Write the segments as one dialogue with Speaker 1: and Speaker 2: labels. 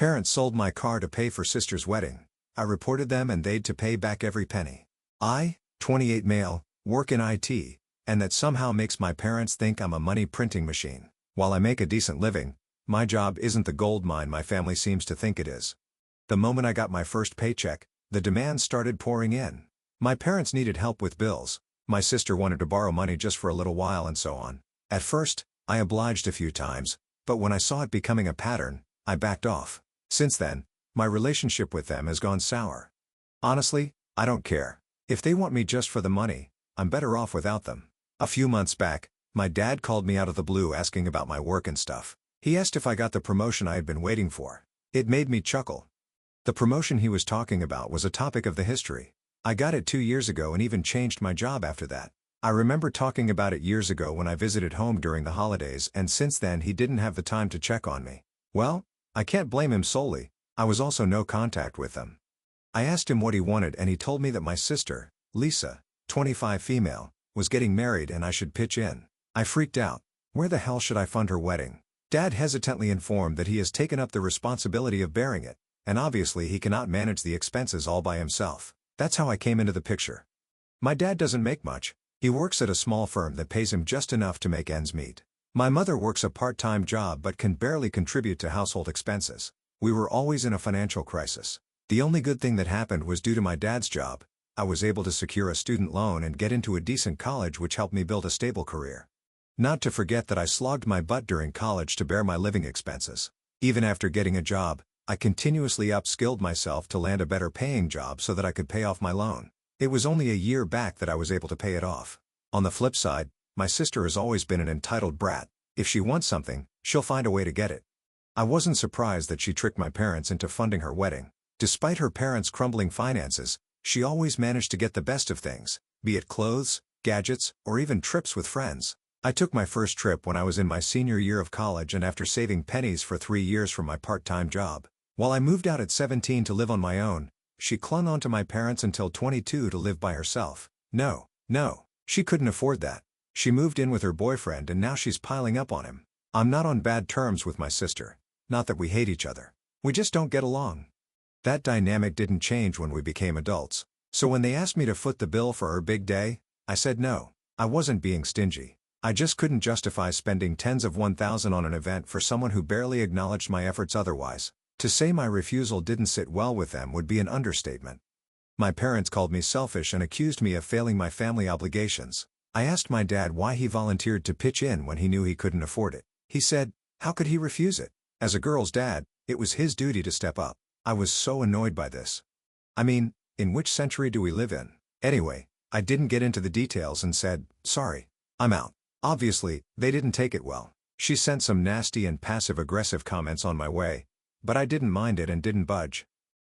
Speaker 1: Parents sold my car to pay for sister's wedding. I reported them and they'd to pay back every penny. I, 28 male, work in IT, and that somehow makes my parents think I'm a money printing machine. While I make a decent living, my job isn't the gold mine my family seems to think it is. The moment I got my first paycheck, the demands started pouring in. My parents needed help with bills, my sister wanted to borrow money just for a little while and so on. At first, I obliged a few times, but when I saw it becoming a pattern, I backed off. Since then, my relationship with them has gone sour. Honestly, I don't care. If they want me just for the money, I'm better off without them. A few months back, my dad called me out of the blue asking about my work and stuff. He asked if I got the promotion I had been waiting for. It made me chuckle. The promotion he was talking about was a topic of the history. I got it 2 years ago and even changed my job after that. I remember talking about it years ago when I visited home during the holidays, and since then he didn't have the time to check on me. Well, I can't blame him solely. I was also no contact with them. I asked him what he wanted and he told me that my sister, Lisa, 25 female, was getting married and I should pitch in. I freaked out. Where the hell should I fund her wedding? Dad hesitantly informed that he has taken up the responsibility of bearing it, and obviously he cannot manage the expenses all by himself. That's how I came into the picture. My dad doesn't make much. He works at a small firm that pays him just enough to make ends meet. My mother works a part-time job but can barely contribute to household expenses. We were always in a financial crisis. The only good thing that happened was due to my dad's job. I was able to secure a student loan and get into a decent college, which helped me build a stable career. Not to forget that I slogged my butt during college to bear my living expenses. Even after getting a job, I continuously upskilled myself to land a better paying job so that I could pay off my loan. It was only a year back that I was able to pay it off. On the flip side, my sister has always been an entitled brat. If she wants something, she'll find a way to get it. I wasn't surprised that she tricked my parents into funding her wedding. Despite her parents' crumbling finances, she always managed to get the best of things, be it clothes, gadgets, or even trips with friends. I took my first trip when I was in my senior year of college and after saving pennies for 3 years from my part-time job. While I moved out at 17 to live on my own, she clung on to my parents until 22 to live by herself. No, she couldn't afford that. She moved in with her boyfriend and now she's piling up on him. I'm not on bad terms with my sister. Not that we hate each other. We just don't get along. That dynamic didn't change when we became adults. So when they asked me to foot the bill for her big day, I said no. I wasn't being stingy. I just couldn't justify spending tens of $1,000 on an event for someone who barely acknowledged my efforts otherwise. To say my refusal didn't sit well with them would be an understatement. My parents called me selfish and accused me of failing my family obligations. I asked my dad why he volunteered to pitch in when he knew he couldn't afford it. He said, how could he refuse it? As a girl's dad, it was his duty to step up. I was so annoyed by this. I mean, in which century do we live in? Anyway, I didn't get into the details and said, sorry, I'm out. Obviously, they didn't take it well. She sent some nasty and passive-aggressive comments on my way, but I didn't mind it and didn't budge.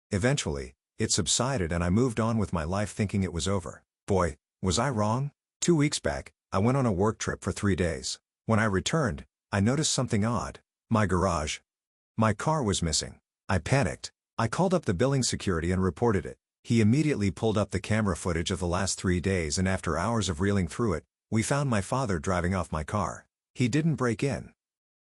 Speaker 1: Eventually, it subsided and I moved on with my life thinking it was over. Boy, was I wrong? 2 weeks back, I went on a work trip for 3 days. When I returned, I noticed something odd. My garage. My car was missing. I panicked. I called up the billing security and reported it. He immediately pulled up the camera footage of the last 3 days and after hours of reeling through it, we found my father driving off my car. He didn't break in.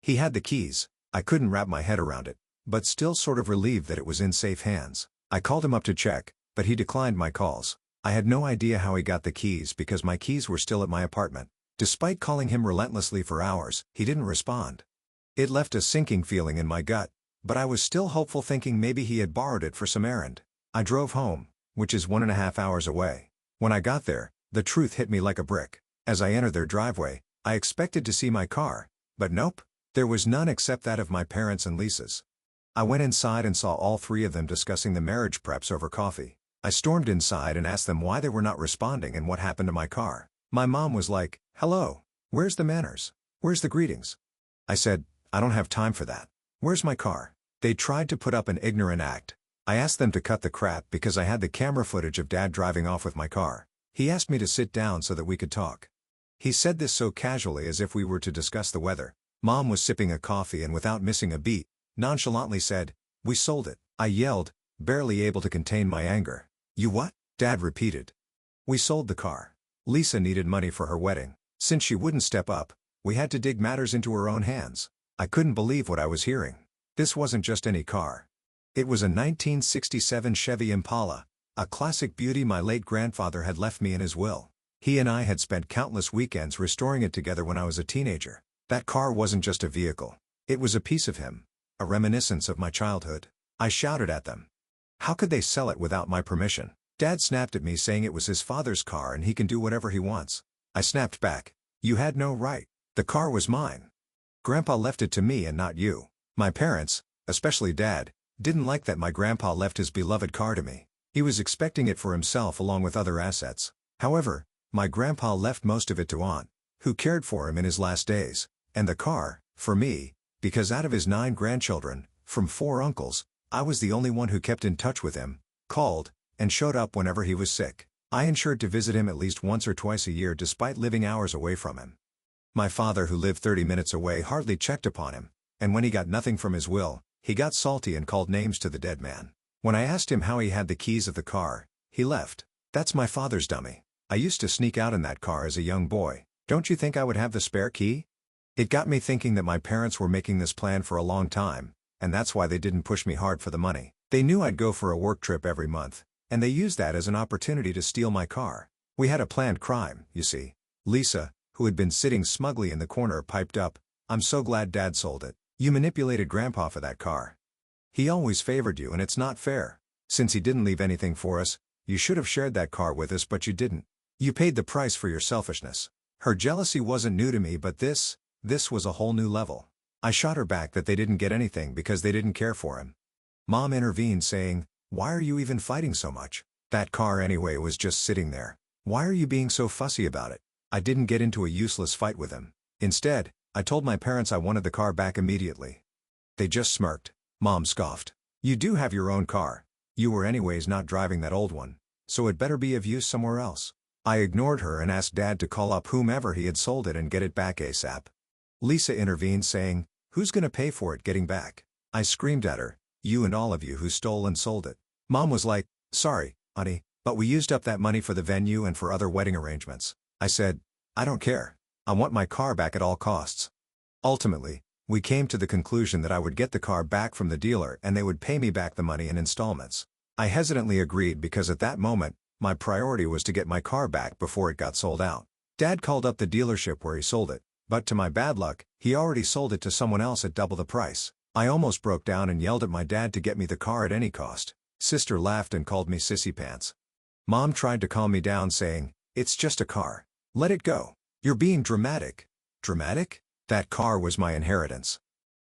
Speaker 1: He had the keys. I couldn't wrap my head around it, but still sort of relieved that it was in safe hands. I called him up to check, but he declined my calls. I had no idea how he got the keys because my keys were still at my apartment. Despite calling him relentlessly for hours, he didn't respond. It left a sinking feeling in my gut, but I was still hopeful thinking maybe he had borrowed it for some errand. I drove home, which is 1.5 hours away. When I got there, the truth hit me like a brick. As I entered their driveway, I expected to see my car, but nope, there was none except that of my parents and Lisa's. I went inside and saw all 3 of them discussing the marriage preps over coffee. I stormed inside and asked them why they were not responding and what happened to my car. My mom was like, hello, where's the manners? Where's the greetings? I said, I don't have time for that. Where's my car? They tried to put up an ignorant act. I asked them to cut the crap because I had the camera footage of Dad driving off with my car. He asked me to sit down so that we could talk. He said this so casually as if we were to discuss the weather. Mom was sipping a coffee and without missing a beat, nonchalantly said, we sold it. I yelled, barely able to contain my anger. You what? Dad repeated. We sold the car. Lisa needed money for her wedding. Since she wouldn't step up, we had to dig matters into her own hands. I couldn't believe what I was hearing. This wasn't just any car. It was a 1967 Chevy Impala, a classic beauty my late grandfather had left me in his will. He and I had spent countless weekends restoring it together when I was a teenager. That car wasn't just a vehicle. It was a piece of him, a reminiscence of my childhood. I shouted at them. How could they sell it without my permission? Dad snapped at me saying it was his father's car and he can do whatever he wants. I snapped back. You had no right. The car was mine. Grandpa left it to me and not you. My parents, especially Dad, didn't like that my grandpa left his beloved car to me. He was expecting it for himself along with other assets. However, my grandpa left most of it to Aunt, who cared for him in his last days, and the car, for me, because out of his 9 grandchildren, from 4 uncles, I was the only one who kept in touch with him, called, and showed up whenever he was sick. I ensured to visit him at least once or twice a year despite living hours away from him. My father, who lived 30 minutes away, hardly checked upon him, and when he got nothing from his will, he got salty and called names to the dead man. When I asked him how he had the keys of the car, he left. That's my father's dummy. I used to sneak out in that car as a young boy. Don't you think I would have the spare key? It got me thinking that my parents were making this plan for a long time, and that's why they didn't push me hard for the money. They knew I'd go for a work trip every month, and they used that as an opportunity to steal my car. We had a planned crime, you see. Lisa, who had been sitting smugly in the corner, piped up, "I'm so glad Dad sold it. You manipulated Grandpa for that car. He always favored you and it's not fair. Since he didn't leave anything for us, you should have shared that car with us, but you didn't. You paid the price for your selfishness." Her jealousy wasn't new to me, but this was a whole new level. I shot her back that they didn't get anything because they didn't care for him. Mom intervened, saying, "Why are you even fighting so much? That car anyway was just sitting there. Why are you being so fussy about it?" I didn't get into a useless fight with him. Instead, I told my parents I wanted the car back immediately. They just smirked. Mom scoffed. "You do have your own car. You were anyways not driving that old one, so it better be of use somewhere else." I ignored her and asked Dad to call up whomever he had sold it and get it back ASAP. Lisa intervened, saying, "Who's gonna pay for it getting back?" I screamed at her, "You and all of you who stole and sold it." Mom was like, "Sorry, honey, but we used up that money for the venue and for other wedding arrangements." I said, "I don't care. I want my car back at all costs." Ultimately, we came to the conclusion that I would get the car back from the dealer and they would pay me back the money in installments. I hesitantly agreed because at that moment, my priority was to get my car back before it got sold out. Dad called up the dealership where he sold it, but to my bad luck, he already sold it to someone else at double the price. I almost broke down and yelled at my dad to get me the car at any cost. Sister laughed and called me sissy pants. Mom tried to calm me down, saying, "It's just a car. Let it go. You're being dramatic." Dramatic? That car was my inheritance.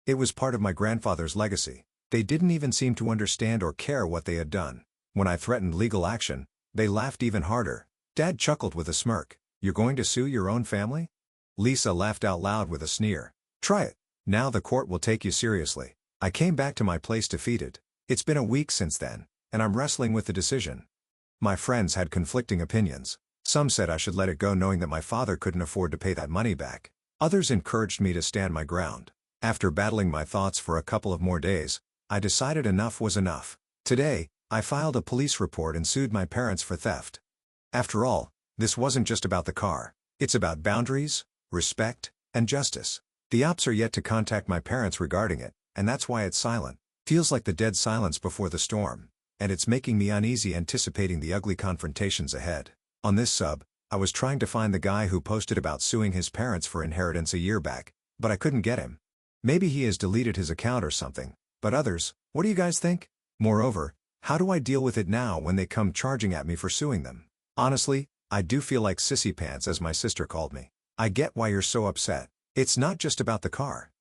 Speaker 1: It was part of my grandfather's legacy. They didn't even seem to understand or care what they had done. When I threatened legal action, they laughed even harder. Dad chuckled with a smirk. "You're going to sue your own family?" Lisa laughed out loud with a sneer. "Try it. Now the court will take you seriously." I came back to my place defeated. It's been a week since then, and I'm wrestling with the decision. My friends had conflicting opinions. Some said I should let it go knowing that my father couldn't afford to pay that money back. Others encouraged me to stand my ground. After battling my thoughts for a couple of more days, I decided enough was enough. Today, I filed a police report and sued my parents for theft. After all, this wasn't just about the car. It's about boundaries, respect, and justice. The ops are yet to contact my parents regarding it, and that's why it's silent. Feels like the dead silence before the storm, and it's making me uneasy anticipating the ugly confrontations ahead. On this sub, I was trying to find the guy who posted about suing his parents for inheritance a year back, but I couldn't get him. Maybe he has deleted his account or something, but others, what do you guys think? Moreover, how do I deal with it now when they come charging at me for suing them? Honestly, I do feel like sissy pants, as my sister called me. I get why you're so upset. It's not just about the car.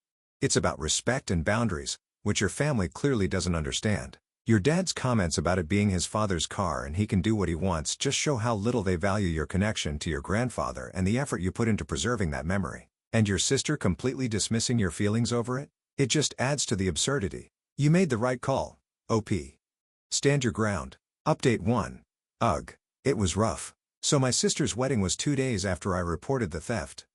Speaker 1: It's about respect and boundaries, which your family clearly doesn't understand. Your dad's comments about it being his father's car and he can do what he wants just show how little they value your connection to your grandfather and the effort you put into preserving that memory. And your sister completely dismissing your feelings over it? It just adds to the absurdity. You made the right call. OP. Stand your ground. Update 1. Ugh. It was rough. So my sister's wedding was 2 days after I reported the theft.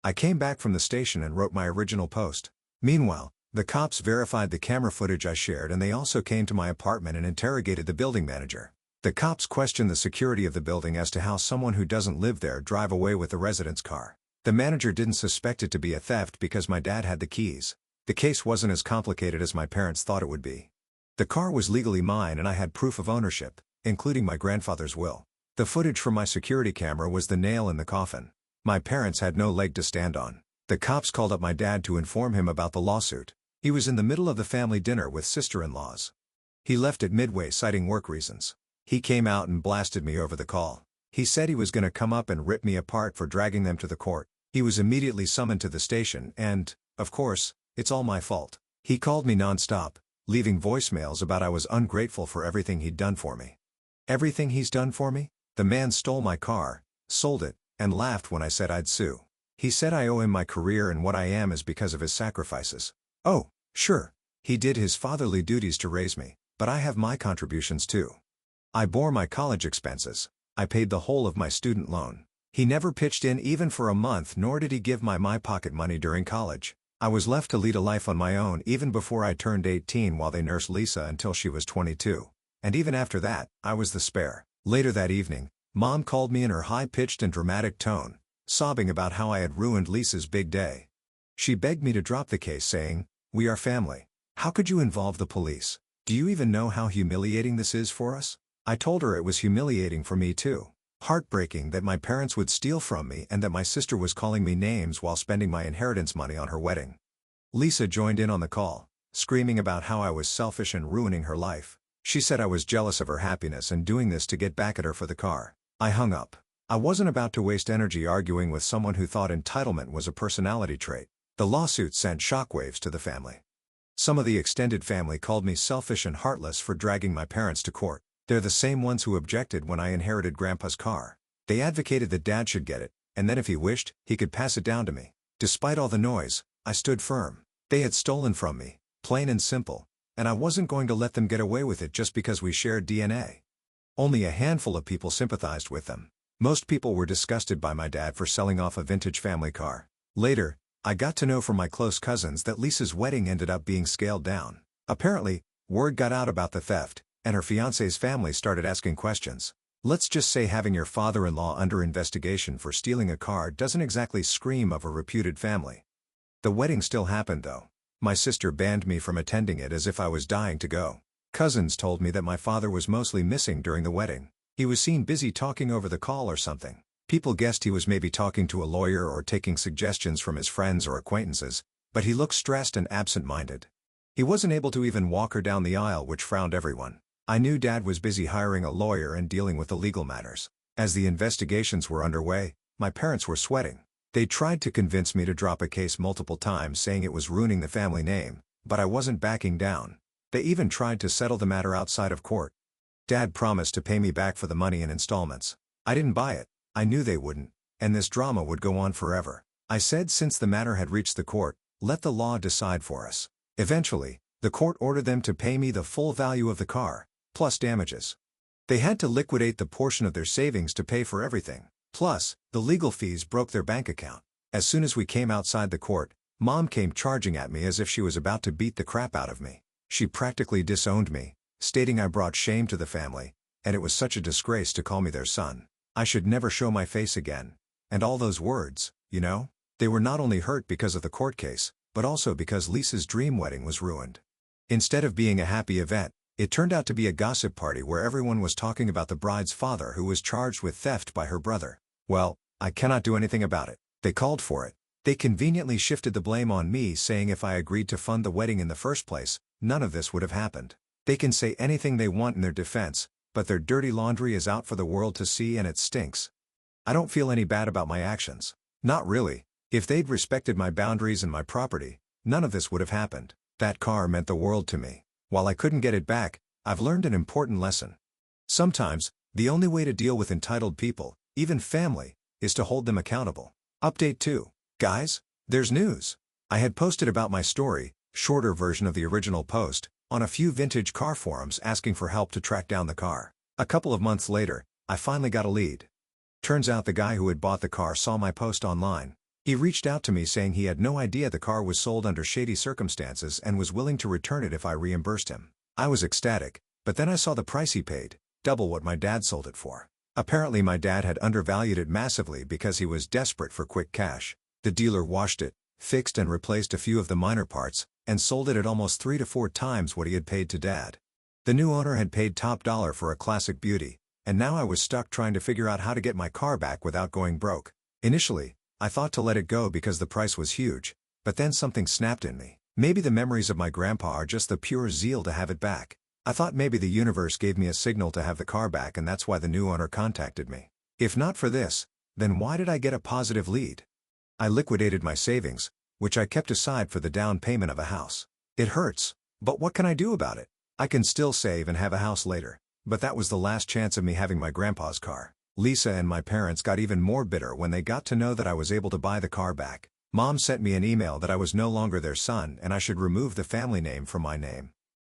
Speaker 1: I came back from the station and wrote my original post. Meanwhile, the cops verified the camera footage I shared and they also came to my apartment and interrogated the building manager. The cops questioned the security of the building as to how someone who doesn't live there drive away with the resident's car. The manager didn't suspect it to be a theft because my dad had the keys. The case wasn't as complicated as my parents thought it would be. The car was legally mine and I had proof of ownership, including my grandfather's will. The footage from my security camera was the nail in the coffin. My parents had no leg to stand on. The cops called up my dad to inform him about the lawsuit. He was in the middle of the family dinner with sister-in-laws. He left at midway citing work reasons. He came out and blasted me over the call. He said he was going to come up and rip me apart for dragging them to the court. He was immediately summoned to the station and, of course, it's all my fault. He called me non-stop, leaving voicemails about I was ungrateful for everything he'd done for me. Everything he's done for me? The man stole my car, sold it, and laughed when I said I'd sue. He said I owe him my career and what I am is because of his sacrifices. Oh, sure, he did his fatherly duties to raise me, but I have my contributions too. I bore my college expenses. I paid the whole of my student loan. He never pitched in even for a month, nor did he give my pocket money during college. I was left to lead a life on my own even before I turned 18 while they nursed Lisa until she was 22. And even after that, I was the spare. Later that evening, Mom called me in her high-pitched and dramatic tone, sobbing about how I had ruined Lisa's big day. She begged me to drop the case saying, "We are family. How could you involve the police? Do you even know how humiliating this is for us?" I told her it was humiliating for me too. Heartbreaking that my parents would steal from me and that my sister was calling me names while spending my inheritance money on her wedding. Lisa joined in on the call, screaming about how I was selfish and ruining her life. She said I was jealous of her happiness and doing this to get back at her for the car. I hung up. I wasn't about to waste energy arguing with someone who thought entitlement was a personality trait. The lawsuit sent shockwaves to the family. Some of the extended family called me selfish and heartless for dragging my parents to court. They're the same ones who objected when I inherited Grandpa's car. They advocated that Dad should get it, and then if he wished, he could pass it down to me. Despite all the noise, I stood firm. They had stolen from me, plain and simple, and I wasn't going to let them get away with it just because we shared DNA. Only a handful of people sympathized with them. Most people were disgusted by my dad for selling off a vintage family car. Later, I got to know from my close cousins that Lisa's wedding ended up being scaled down. Apparently, word got out about the theft, and her fiancé's family started asking questions. Let's just say having your father-in-law under investigation for stealing a car doesn't exactly scream of a reputed family. The wedding still happened though. My sister banned me from attending it as if I was dying to go. Cousins told me that my father was mostly missing during the wedding. He was seen busy talking over the call or something. People guessed he was maybe talking to a lawyer or taking suggestions from his friends or acquaintances, but he looked stressed and absent-minded. He wasn't able to even walk her down the aisle, which frowned everyone. I knew Dad was busy hiring a lawyer and dealing with the legal matters. As the investigations were underway, my parents were sweating. They tried to convince me to drop a case multiple times, saying it was ruining the family name, but I wasn't backing down. They even tried to settle the matter outside of court. Dad promised to pay me back for the money in installments. I didn't buy it. I knew they wouldn't, and this drama would go on forever. I said since the matter had reached the court, let the law decide for us. Eventually, the court ordered them to pay me the full value of the car, plus damages. They had to liquidate the portion of their savings to pay for everything. Plus, the legal fees broke their bank account. As soon as we came outside the court, Mom came charging at me as if she was about to beat the crap out of me. She practically disowned me, stating I brought shame to the family, and it was such a disgrace to call me their son. I should never show my face again. And all those words, you know? They were not only hurt because of the court case, but also because Lisa's dream wedding was ruined. Instead of being a happy event, it turned out to be a gossip party where everyone was talking about the bride's father who was charged with theft by her brother. Well, I cannot do anything about it. They called for it. They conveniently shifted the blame on me, saying if I agreed to fund the wedding in the first place, none of this would have happened. They can say anything they want in their defense, but their dirty laundry is out for the world to see and it stinks. I don't feel any bad about my actions. Not really. If they'd respected my boundaries and my property, none of this would have happened. That car meant the world to me. While I couldn't get it back, I've learned an important lesson. Sometimes, the only way to deal with entitled people, even family, is to hold them accountable. Update 2. Guys, there's news. I had posted about my story, shorter version of the original post, on a few vintage car forums asking for help to track down the car. A couple of months later, I finally got a lead. Turns out the guy who had bought the car saw my post online. He reached out to me saying he had no idea the car was sold under shady circumstances and was willing to return it if I reimbursed him. I was ecstatic, but then I saw the price he paid, double what my dad sold it for. Apparently my dad had undervalued it massively because he was desperate for quick cash. The dealer washed it, fixed and replaced a few of the minor parts, and sold it at almost 3 to 4 times what he had paid to Dad. The new owner had paid top dollar for a classic beauty, and now I was stuck trying to figure out how to get my car back without going broke. Initially, I thought to let it go because the price was huge, but then something snapped in me. Maybe the memories of my grandpa are just the pure zeal to have it back. I thought maybe the universe gave me a signal to have the car back, and that's why the new owner contacted me. If not for this, then why did I get a positive lead? I liquidated my savings, which I kept aside for the down payment of a house. It hurts, but what can I do about it? I can still save and have a house later, but that was the last chance of me having my grandpa's car. Lisa and my parents got even more bitter when they got to know that I was able to buy the car back. Mom sent me an email that I was no longer their son and I should remove the family name from my name.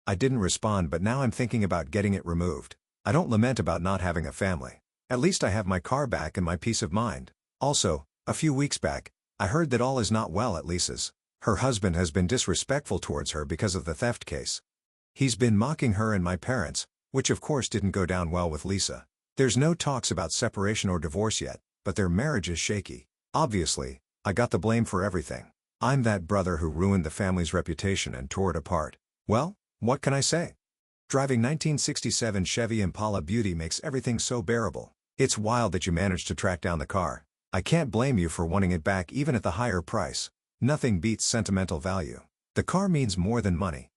Speaker 1: I didn't respond, but now I'm thinking about getting it removed. I don't lament about not having a family. At least I have my car back and my peace of mind. Also, a few weeks back, I heard that all is not well at Lisa's. Her husband has been disrespectful towards her because of the theft case. He's been mocking her and my parents, which of course didn't go down well with Lisa. There's no talks about separation or divorce yet, but their marriage is shaky. Obviously, I got the blame for everything. I'm that brother who ruined the family's reputation and tore it apart. Well, what can I say? Driving 1967 Chevy Impala Beauty makes everything so bearable. It's wild that you managed to track down the car. I can't blame you for wanting it back even at the higher price. Nothing beats sentimental value. The car means more than money.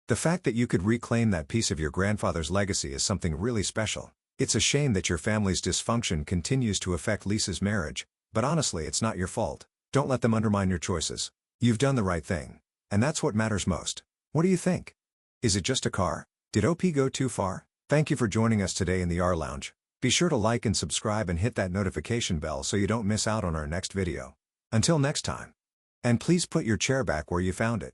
Speaker 1: The fact that you could reclaim that piece of your grandfather's legacy is something really special. It's a shame that your family's dysfunction continues to affect Lisa's marriage, but honestly it's not your fault. Don't let them undermine your choices. You've done the right thing. And that's what matters most. What do you think? Is it just a car? Did OP go too far? Thank you for joining us today in the R Lounge. Be sure to like and subscribe and hit that notification bell so you don't miss out on our next video. Until next time. And please put your chair back where you found it.